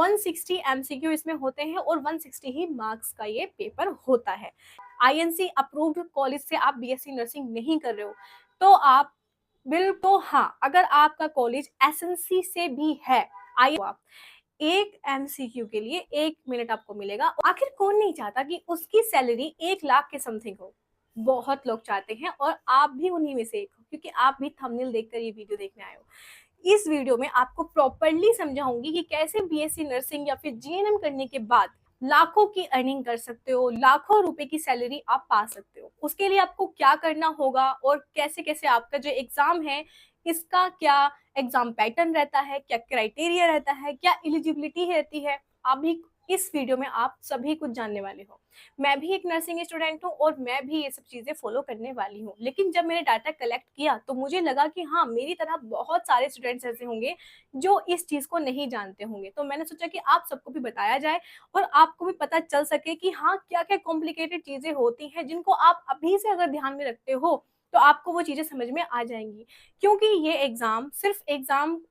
160 MCQ इसमें होते हैं और 160 ही मार्क्स का ये पेपर होता है। आईएनसी अप्रूव्ड कॉलेज से आप बीएससी नर्सिंग नहीं कर रहे हो तो आप बिल्कुल, हाँ, अगर आपका कॉलेज एसएनसी से भी है, आइए आप एक एमसीक्यू के लिए 1 मिनट आपको मिलेगा। आखिर कौन नहीं चाहता कि उसकी सैलरी 1 लाख के समथिंग हो। बहुत लोग चाहते हैं और आप भी उन्हीं में से एक हो, क्योंकि आप भी थंबनेल देखकर ये वीडियो देखने आए हो। इस वीडियो में आपको प्रॉपरली समझाऊंगी कि कैसे बीएससी नर्सिंग या फिर जीएनएम करने के बाद लाखों की अर्निंग कर सकते हो, लाखों रुपए की सैलरी आप पा सकते हो। उसके लिए आपको क्या करना होगा और कैसे कैसे आपका जो एग्जाम है इसका क्या एग्जाम पैटर्न रहता है, क्या क्राइटेरिया रहता है, क्या एलिजिबिलिटी रहती है, अभी इस वीडियो में आप सभी कुछ जानने वाले हो। मैं भी एक नर्सिंग स्टूडेंट हूँ और मैं भी ये सब चीजें फॉलो करने वाली हूँ, लेकिन जब मैंने डाटा कलेक्ट किया तो मुझे लगा कि हाँ, मेरी तरह बहुत सारे स्टूडेंट्स ऐसे होंगे जो इस चीज को नहीं जानते होंगे। तो मैंने सोचा कि आप सबको भी बताया जाए और आपको भी पता चल सके कि हाँ, क्या क्या कॉम्प्लिकेटेड चीजें होती हैं जिनको आप अभी से अगर ध्यान में रखते हो तो आपको वो चीजें समझ में आ जाएंगी। क्योंकि ये एग्जाम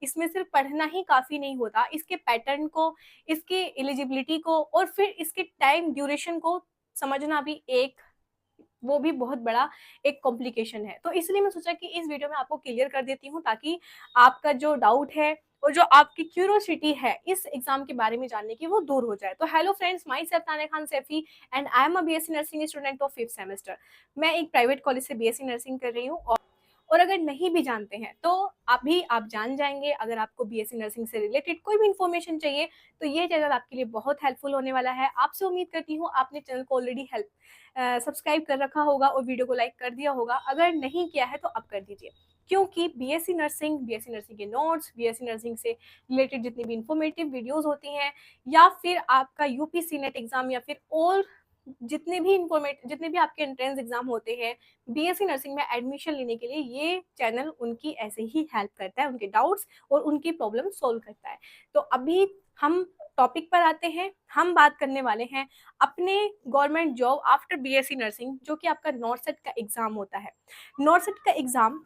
इसमें सिर्फ पढ़ना ही काफी नहीं होता, इसके पैटर्न को, इसके एलिजिबिलिटी को और फिर इसके टाइम ड्यूरेशन को समझना भी वो भी बहुत बड़ा एक कॉम्प्लिकेशन है। तो इसलिए मैं सोचा कि इस वीडियो में आपको क्लियर कर देती हूँ ताकि आपका जो डाउट है और जो आपकी क्यूरियोसिटी है इस एग्जाम के बारे में जानने की वो दूर हो जाए। तो hello friends, myself Tania Khan Saifi and I am a BSc nursing student of 5th semester. मैं एक प्राइवेट कॉलेज से बीएससी नर्सिंग कर रही हूँ और अगर नहीं भी जानते हैं तो अभी आप जान जाएंगे। अगर आपको बीएससी नर्सिंग से रिलेटेड कोई भी इन्फॉर्मेशन चाहिए तो ये चैनल आपके लिए बहुत हेल्पफुल होने वाला है। आपसे उम्मीद करती हूँ आपने चैनल को ऑलरेडी सब्सक्राइब कर रखा होगा और वीडियो को लाइक कर दिया होगा। अगर नहीं किया है तो अब कर दीजिए, क्योंकि बीएससी नर्सिंग के नोट्स, बीएससी नर्सिंग से रिलेटेड जितनी भी इंफॉर्मेटिव वीडियोस होती हैं या फिर आपका यूपीसी नेट एग्जाम या फिर और जितने भी आपके एंट्रेंस एग्जाम होते हैं बीएससी नर्सिंग में एडमिशन लेने के लिए, ये चैनल उनकी ऐसे ही हेल्प करता है, उनके डाउट्स और उनकी प्रॉब्लम सोल्व करता है। तो अभी हम टॉपिक पर आते हैं। हम बात करने वाले हैं अपने government job after BSc nursing, जो कि आपका नॉर्सेट का एग्जाम होता है। नॉर्सेट का एग्जाम,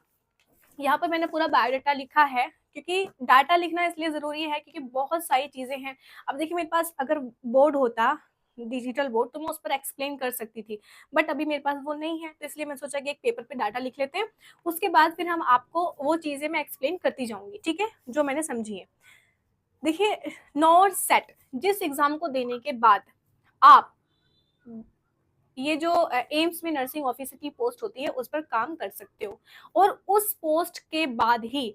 यहाँ पर मैंने पूरा बायोडाटा लिखा है क्योंकि डाटा लिखना इसलिए जरूरी है क्योंकि बहुत सारी चीजें हैं। अब देखिए, मेरे पास अगर बोर्ड होता, डिजिटल बोर्ड, तो मैं उस पर एक्सप्लेन कर सकती थी, बट अभी मेरे पास वो नहीं है। तो इसलिए मैं सोचा कि एक पेपर पे डाटा लिख लेते हैं, उसके बाद फिर हम आपको वो चीजें मैं एक्सप्लेन करती जाऊंगी, ठीक है, जो मैंने समझी है। देखिए, नॉर्सेट जिस एग्जाम को देने के बाद आप ये जो एम्स में नर्सिंग ऑफिसर की पोस्ट होती है उस पर काम कर सकते हो और उस पोस्ट के बाद ही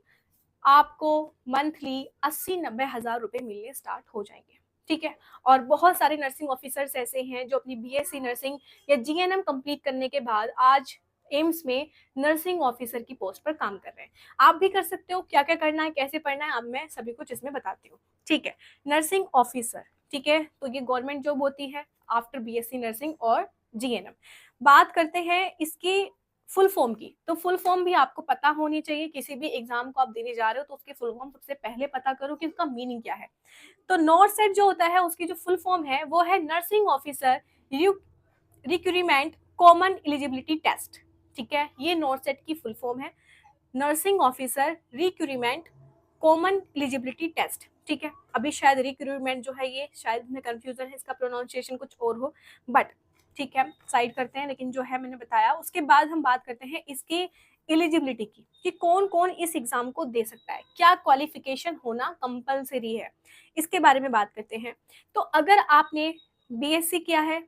आपको मंथली 80-90 हजार रुपए मिलने स्टार्ट हो जाएंगे, ठीक है। और बहुत सारे नर्सिंग ऑफिसर्स ऐसे हैं जो अपनी बीएससी नर्सिंग या जीएनएम कंप्लीट करने के बाद आज एम्स में नर्सिंग ऑफिसर की पोस्ट पर काम कर रहे हैं। आप भी कर सकते हो। क्या क्या करना है, कैसे पढ़ना है, अब मैं सभी कुछ इसमें बताती हूँ, ठीक है। नर्सिंग ऑफिसर, ठीक है, तो ये गवर्नमेंट जॉब होती है आफ्टर बीएससी नर्सिंग और जीएनएम। बात करते हैं इसकी फुल फॉर्म की, तो फुल फॉर्म भी आपको पता होनी चाहिए। किसी भी एग्जाम को आप देने जा रहे हो तो उसकी फुल फॉर्म सबसे पहले पता करो कि उसका मीनिंग क्या है। तो नॉर्सेट जो होता है उसकी जो फुल फॉर्म है वो है nursing officer recruitment common eligibility test, ठीक है। ये नॉर्सेट की फुल फॉर्म है, nursing officer recruitment common eligibility test, ठीक है। अभी शायद रिक्रूटमेंट जो है ये शायद में कंफ्यूजन है, इसका प्रोनाउंसिएशन कुछ और हो, बट ठीक है, साइड करते हैं। लेकिन जो है मैंने बताया, उसके बाद हम बात करते हैं इसकी एलिजिबिलिटी की कि कौन कौन इस एग्जाम को दे सकता है, क्या क्वालिफिकेशन होना कंपलसरी है, इसके बारे में बात करते हैं। तो अगर आपने बीएससी किया है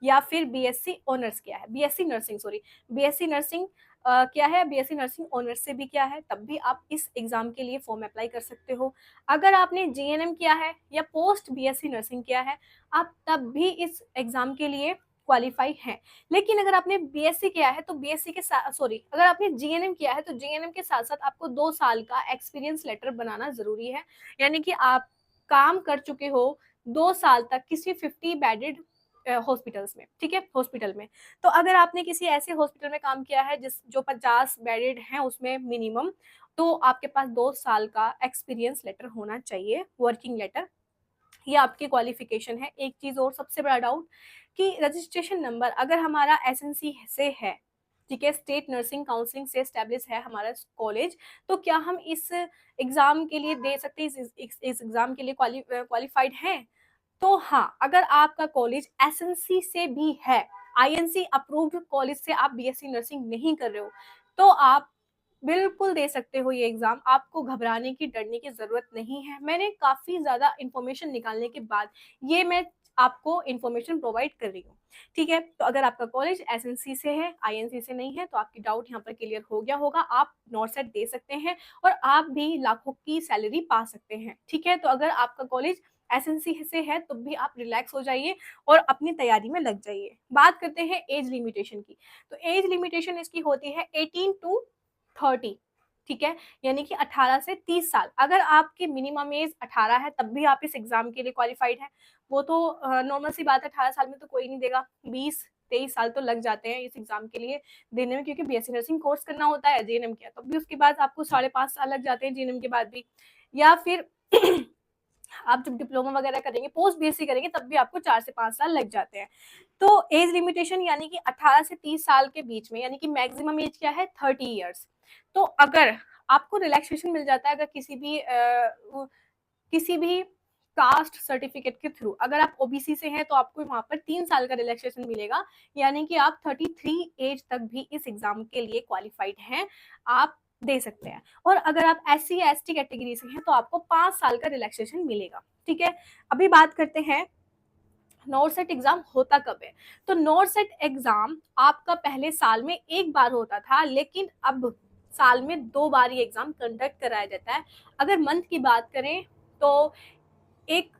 या फिर बीएससी ऑनर्स किया है, बीएससी नर्सिंग क्या है, बीएससी नर्सिंग ऑनर्स से भी किया है, तब भी आप इस एग्जाम के लिए फॉर्म अप्लाई कर सकते हो। अगर आपने जीएनएम किया है या पोस्ट बीएससी नर्सिंग किया है, आप तब भी इस एग्जाम के लिए क्वालिफाई हैं। लेकिन अगर आपने बीएससी किया है तो बीएससी के साथ, सॉरी, अगर आपने जीएनएम किया है तो जीएनएम के साथ साथ आपको 2 साल का एक्सपीरियंस लेटर बनाना जरूरी है, यानी कि आप काम कर चुके हो 2 साल तक किसी 50 बेडेड हॉस्पिटल्स में, ठीक है, हॉस्पिटल में। तो अगर आपने किसी ऐसे हॉस्पिटल में काम किया है जो 50 बेडेड हैं उसमें मिनिमम, तो आपके पास 2 साल का एक्सपीरियंस लेटर होना चाहिए, वर्किंग लेटर। ये आपकी क्वालिफिकेशन है। एक चीज और सबसे बड़ा डाउट कि रजिस्ट्रेशन नंबर अगर हमारा एसएनसी से है, ठीक है, स्टेट नर्सिंग काउंसिलिंग से एस्टेब्लिश है हमारा कॉलेज, तो क्या हम इस एग्जाम के लिए दे सकते हैं, इस एग्जाम के लिए क्वालिफाइड हैं? तो हाँ, अगर आपका कॉलेज एसएनसी से भी है, आईएनसी अप्रूव्ड कॉलेज से आप बीएससी नर्सिंग नहीं कर रहे हो, तो आप बिल्कुल दे सकते हो ये एग्जाम। आपको घबराने की, डरने की जरूरत नहीं है। मैंने काफी ज्यादा इंफॉर्मेशन निकालने के बाद ये मैं आपको इंफॉर्मेशन प्रोवाइड कर रही हूँ। ठीक है, तो अगर आपका कॉलेज एसएनसी से है, आईएनसी से नहीं है, तो आपकी डाउट यहाँ पर क्लियर हो गया होगा। आप नॉर्सेट दे सकते हैं और आप भी लाखों की सैलरी पा सकते हैं। ठीक है, तो अगर आपका कॉलेज एसएनसी से है तो भी आप रिलैक्स हो जाइए और अपनी तैयारी में लग जाइए। बात करते हैं एज लिमिटेशन की। तो एज लिमिटेशन इसकी होती है 18 to 30। ठीक है, यानी कि 18 से 30 साल। अगर आपकी मिनिमम एज 18 है तब भी आप इस एग्जाम के लिए क्वालिफाइड है। वो तो नॉर्मल सी बात है, 18 साल में तो कोई नहीं देगा, 20-23 साल तो लग जाते हैं इस एग्जाम के लिए देने में, क्योंकि बीएससी नर्सिंग कोर्स करना होता है जीएनएम किया तो भी उसके बाद आपको 5.5 साल लग जाते हैं जीएनएम के बाद भी। या फिर आप जब डिप्लोमा वगैरह करेंगे, पोस्ट बीएससी करेंगे, तब भी आपको 4 से 5 साल लग जाते हैं। तो एज लिमिटेशन यानी कि 18 से 30 साल के बीच में, यानी कि मैक्सिमम एज क्या है 30 ईयर्स। तो अगर आपको रिलैक्सेशन मिल जाता है, अगर किसी भी कास्ट सर्टिफिकेट के थ्रू, अगर आप ओबीसी से हैं तो आपको वहां पर 3 साल का रिलैक्सेशन मिलेगा, यानी कि आप 33 एज तक भी इस एग्जाम के लिए क्वालिफाइड हैं, आप दे सकते हैं। और अगर आप SC/ST कैटेगरी से हैं तो आपको 5 साल का रिलैक्सेशन मिलेगा। ठीक है, अभी बात करते हैं नॉर्सेट एग्जाम होता कब है। तो नॉर्सेट एग्जाम आपका पहले साल में एक बार होता था, लेकिन अब साल में 2 बार ये एग्जाम कंडक्ट कराया जाता है। अगर मंथ की बात करें तो एक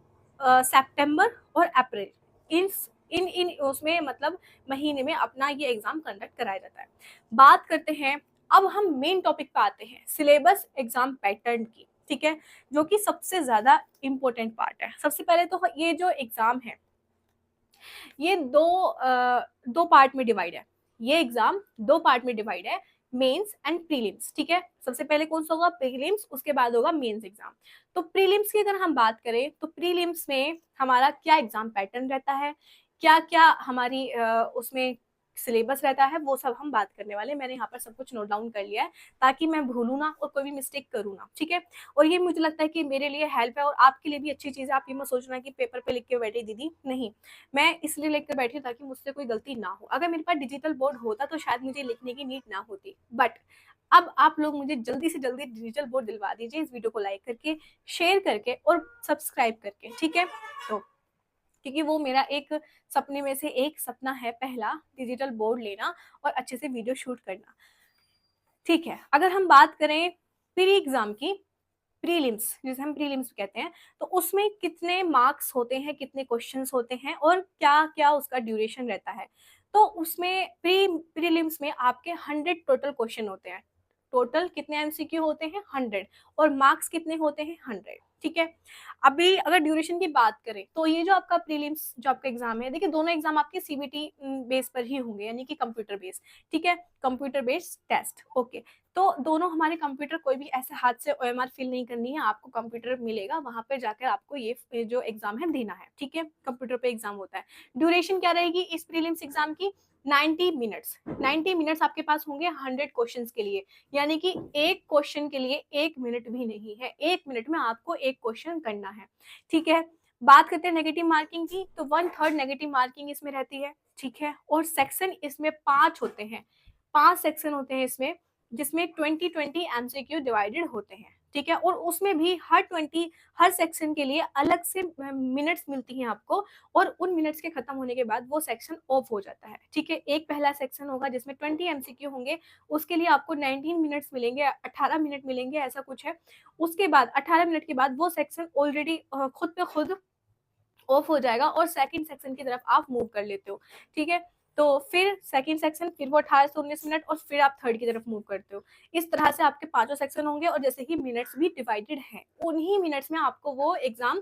सितंबर और अप्रैल, इन इन उसमें मतलब महीने में अपना ये एग्जाम कंडक्ट कराया जाता है। बात करते हैं, अब हम मेन टॉपिक पे आते हैं, सिलेबस एग्जाम पैटर्न की। ठीक है, जो कि सबसे ज्यादा इंपॉर्टेंट पार्ट है। सबसे पहले तो ये जो एग्जाम है ये दो पार्ट में डिवाइड है। ये एग्जाम 2 पार्ट में डिवाइड है, मेंस एंड प्रीलिम्स। ठीक है, सबसे पहले कौन सा होगा, प्रीलिम्स, उसके बाद होगा मेंस एग्जाम। तो प्रीलिम्स की अगर हम बात करें तो प्रीलिम्स में हमारा क्या एग्जाम पैटर्न रहता है, क्या क्या हमारी उसमें सिलेबस रहता है, वो सब हम बात करने वाले। मैंने यहाँ पर सब कुछ नोट डाउन कर लिया है ताकि मैं भूलू ना और कोई भी मिस्टेक करूँ ना। ठीक है, और ये मुझे लगता है कि मेरे लिए हेल्प है और आपके लिए भी अच्छी चीज है। आप ये मत सोचना कि पेपर पे लिख के बैठी दीदी, नहीं, मैं इसलिए लेकर बैठी हूँ ताकि मुझसे कोई गलती ना हो। अगर मेरे पास डिजिटल बोर्ड होता तो शायद मुझे लिखने की नीड ना होती, बट अब आप लोग मुझे जल्दी से जल्दी डिजिटल बोर्ड दिलवा दीजिए, इस वीडियो को लाइक करके, शेयर करके और सब्सक्राइब करके। ठीक है, तो क्योंकि वो मेरा एक सपने में से एक सपना है, पहला डिजिटल बोर्ड लेना और अच्छे से वीडियो शूट करना। ठीक है, अगर हम बात करें प्री एग्जाम की, प्रीलिम्स जिसे हम प्रीलिम्स कहते हैं, तो उसमें कितने मार्क्स होते हैं, कितने क्वेश्चंस होते हैं और क्या क्या उसका ड्यूरेशन रहता है। तो उसमें प्रीलिम्स में आपके 100 टोटल क्वेश्चन होते हैं। टोटल कितने एमसीक्यू होते हैं, 100, और मार्क्स कितने होते हैं, 100। ठीक है, अभी अगर ड्यूरेशन की बात करें तो ये जो आपका प्रीलिम्स जो आपका एग्जाम है, देखिए दोनों एग्जाम आपके सीबीटी बेस पर ही होंगे, यानी कि कंप्यूटर बेस्ड। ठीक है, कंप्यूटर बेस्ड टेस्ट। ओके, तो दोनों हमारे कंप्यूटर, कोई भी ऐसे हाथ से ओएमआर फिल नहीं करनी है, आपको कंप्यूटर मिलेगा, वहां पर जाकर आपको ये जो एग्जाम है देना है। ठीक है, कंप्यूटर पे एग्जाम होता है। ड्यूरेशन क्या रहेगी इस प्रीलिम्स एग्जाम की, 90 मिनट्स। 90 मिनट्स आपके पास होंगे 100 क्वेश्चंस के लिए, यानी कि एक क्वेश्चन के लिए 1 मिनट भी नहीं है, 1 मिनट में आपको एक क्वेश्चन करना है। ठीक है, बात करते हैं नेगेटिव मार्किंग की, तो 1/3 नेगेटिव मार्किंग इसमें रहती है। ठीक है, और सेक्शन इसमें 5 होते हैं, 5 सेक्शन होते हैं इसमें, जिसमें 20-20 एमसीक्यू डिवाइडेड होते हैं। ठीक है, और उसमें भी हर सेक्शन के लिए अलग से मिनट्स मिलती हैं आपको, और उन मिनट्स के खत्म होने के बाद वो सेक्शन ऑफ हो जाता है। ठीक है, एक पहला सेक्शन होगा जिसमें 20 एमसीक्यू होंगे, उसके लिए आपको 19 मिनट्स मिलेंगे, 18 मिनट मिलेंगे, ऐसा कुछ है। उसके बाद 18 मिनट के बाद वो सेक्शन ऑलरेडी खुद पे खुद ऑफ हो जाएगा और सेकंड सेक्शन की तरफ आप मूव कर लेते हो। ठीक है, तो फिर सेकंड सेक्शन, फिर वो 18 से 19 मिनट, और फिर आप थर्ड की तरफ मूव करते हो। इस तरह से आपके 5 सेक्शन होंगे, और जैसे कि मिनट्स भी डिवाइडेड हैं, उन्हीं मिनट्स में आपको वो एग्जाम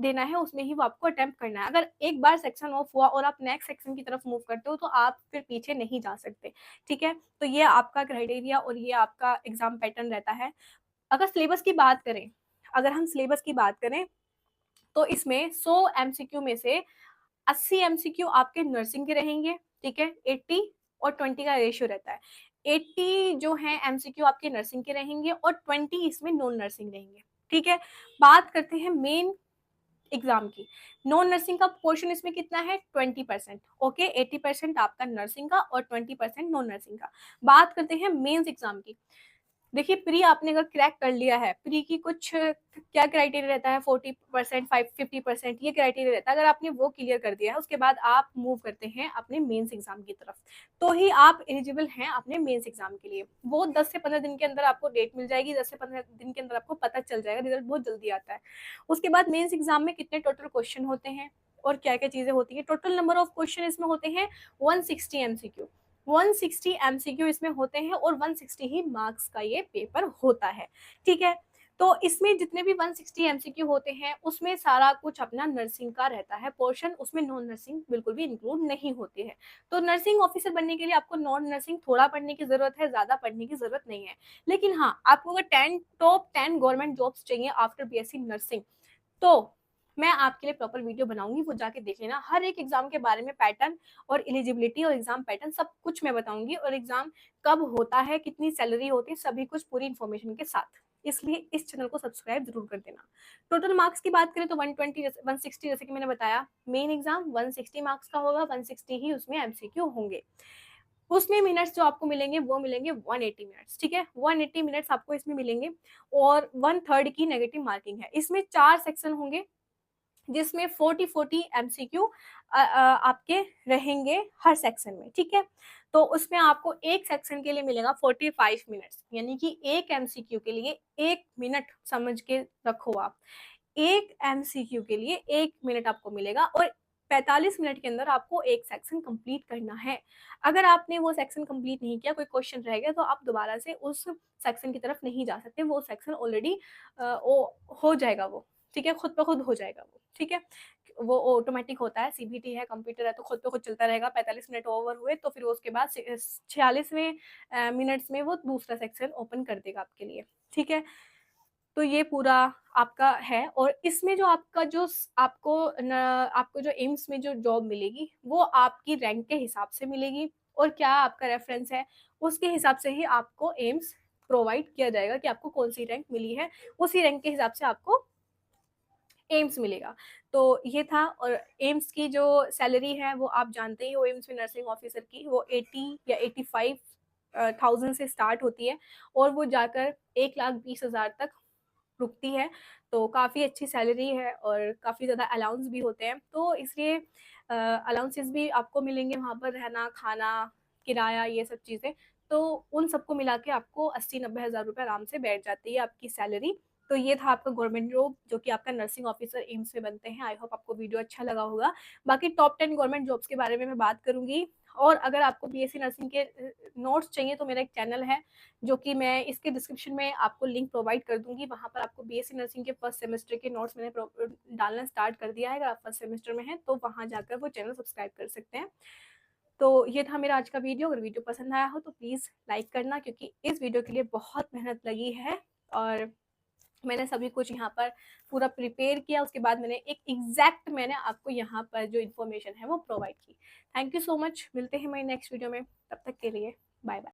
देना है, उसमें ही वो आपको अटेम्प्ट करना है। अगर एक बार सेक्शन ऑफ हुआ और आप नेक्स्ट सेक्शन की तरफ मूव करते हो तो आप फिर पीछे नहीं जा सकते। ठीक है, तो ये आपका क्राइटेरिया और ये आपका एग्जाम पैटर्न रहता है। अगर सिलेबस की बात करें, अगर हम सिलेबस की बात करें तो इसमें 100 एमसीक्यू में से 80 एमसीक्यू आपके नर्सिंग के रहेंगे। ठीक है, 80 और 20 का रेशियो रहता है। 80 जो है एमसीक्यू आपके नर्सिंग के रहेंगे और 20 इसमें नॉन नर्सिंग रहेंगे। ठीक है, बात करते हैं मेन एग्जाम की। नॉन नर्सिंग का पोर्शन इसमें कितना है? 20%। ओके, 80% आपका नर्सिंग का और 20% नॉन नर्सिंग का। बात करते हैं मेंस एग्जाम की। देखिए, प्री आपने अगर क्रैक कर लिया है, प्री की कुछ क्या क्राइटेरिया रहता है? 40%, 50% ये क्राइटेरिया रहता है। अगर आपने वो क्लियर कर दिया है, उसके बाद आप मूव करते हैं अपने मेंस एग्जाम की तरफ, तो ही आप एलिजिबल हैं अपने मेंस एग्जाम के लिए। वो 10 से 15 दिन के अंदर आपको डेट मिल जाएगी, 10 से 15 दिन के अंदर आपको पता चल जाएगा, रिजल्ट बहुत जल्दी आता है। उसके बाद मेंस एग्जाम में कितने टोटल क्वेश्चन होते हैं और क्या क्या चीजें होती है? टोटल नंबर ऑफ क्वेश्चन इसमें होते हैं 160 एमसीक्यू। 160 एमसीक्यू इसमें होते हैं और 160 ही मार्क्स का ये पेपर होता है। ठीक है, तो इसमें जितने भी 160 एमसीक्यू होते हैं उसमें सारा कुछ अपना नर्सिंग का रहता है पोर्शन, उसमें नॉन नर्सिंग बिल्कुल भी इंक्लूड नहीं होती है। तो नर्सिंग ऑफिसर बनने के लिए आपको नॉन नर्सिंग थोड़ा पढ़ने की जरूरत है, ज्यादा पढ़ने की जरूरत नहीं है। लेकिन हाँ, आपको अगर टॉप 10 गवर्नमेंट जॉब्स चाहिए आफ्टर बीएससी नर्सिंग, तो मैं आपके लिए प्रॉपर वीडियो बनाऊंगी, वो जाके देख लेना। हर एक एग्जाम के बारे में, पैटर्न और एलिजिबिलिटी और एग्जाम पैटर्न सब कुछ मैं बताऊंगी, और एग्जाम कब होता है, कितनी सैलरी होती है, सभी कुछ पूरी इन्फॉर्मेशन के साथ। इसलिए इस चैनल को सब्सक्राइब जरूर कर देना। टोटल मार्क्स की बात करें तो 160 जैसे कि मैंने बताया, मेन एग्जाम 160 मार्क्स का होगा, 160 ही उसमें एमसीक्यू होंगे। उसमें मिनट्स जो आपको मिलेंगे वो मिलेंगे 180 मिनट्स। ठीक है, 180 मिनट्स आपको इसमें मिलेंगे, और 1/3 की नेगेटिव मार्किंग है। इसमें 4 सेक्शन होंगे जिसमें 40 एमसीक्यू आपके रहेंगे हर सेक्शन में। ठीक है, तो उसमें आपको एक सेक्शन के लिए मिलेगा 45 मिनट्स, यानी कि एक एमसीक्यू के लिए 1 मिनट, समझ के रखो आप। एक एमसीक्यू के लिए 1 मिनट आपको मिलेगा, और 45 मिनट के अंदर आपको एक सेक्शन कंप्लीट करना है। अगर आपने वो सेक्शन कंप्लीट नहीं किया, कोई क्वेश्चन रह गया, तो आप दोबारा से उस सेक्शन की तरफ नहीं जा सकते। वो सेक्शन ऑलरेडी हो जाएगा वो। ठीक है, खुद ब खुद हो जाएगा वो। ठीक है, वो ऑटोमेटिक होता है, सीबीटी है, कंप्यूटर है, तो खुद ब खुद चलता रहेगा। 45 मिनट ओवर हुए तो फिर उसके बाद 46वें मिनट्स में वो दूसरा सेक्शन ओपन कर देगा आपके लिए। ठीक है, तो ये पूरा आपका है। और इसमें जो आपका जो आपको जो एम्स में जो जॉब मिलेगी वो आपकी रैंक के हिसाब से मिलेगी, और क्या आपका रेफरेंस है उसके हिसाब से ही आपको एम्स प्रोवाइड किया जाएगा कि आपको कौन सी रैंक मिली है, उसी रैंक के हिसाब से आपको एम्स मिलेगा। तो ये था। और एम्स की जो सैलरी है वो आप जानते ही हो, एम्स में नर्सिंग ऑफिसर की वो 80 या 85,000 से स्टार्ट होती है, और वो जाकर 1,20,000 तक रुकती है। तो काफ़ी अच्छी सैलरी है, और काफ़ी ज़्यादा अलाउंस भी होते हैं, तो इसलिए अलाउंसेस भी आपको मिलेंगे वहाँ पर, रहना, खाना, किराया, ये सब चीज़ें। तो उन सबको मिला के आपको 80-90 हज़ार रुपये आराम से बैठ जाती है आपकी सैलरी। तो ये था आपका गवर्नमेंट जॉब जो कि आपका नर्सिंग ऑफिसर एम्स में बनते हैं। आई होप आपको वीडियो अच्छा लगा होगा। बाकी टॉप 10 गवर्नमेंट जॉब्स के बारे में मैं बात करूंगी, और अगर आपको बीएससी नर्सिंग के नोट्स चाहिए तो मेरा एक चैनल है जो कि मैं इसके डिस्क्रिप्शन में आपको लिंक प्रोवाइड कर दूंगी। वहाँ पर आपको बीएससी नर्सिंग के फर्स्ट सेमेस्टर के नोट्स मैंने डालना स्टार्ट कर दिया है। अगर आप फर्स्ट सेमेस्टर में हैं तो वहाँ जाकर वो चैनल सब्सक्राइब कर सकते हैं। तो ये था मेरा आज का वीडियो। अगर वीडियो पसंद आया हो तो प्लीज़ लाइक करना, क्योंकि इस वीडियो के लिए बहुत मेहनत लगी है, और मैंने सभी कुछ यहाँ पर पूरा प्रिपेयर किया। उसके बाद मैंने एक एग्जैक्ट मैंने आपको यहाँ पर जो इन्फॉर्मेशन है वो प्रोवाइड की। Thank you so much. मिलते हैं मेरे नेक्स्ट वीडियो में, तब तक के लिए बाय बाय।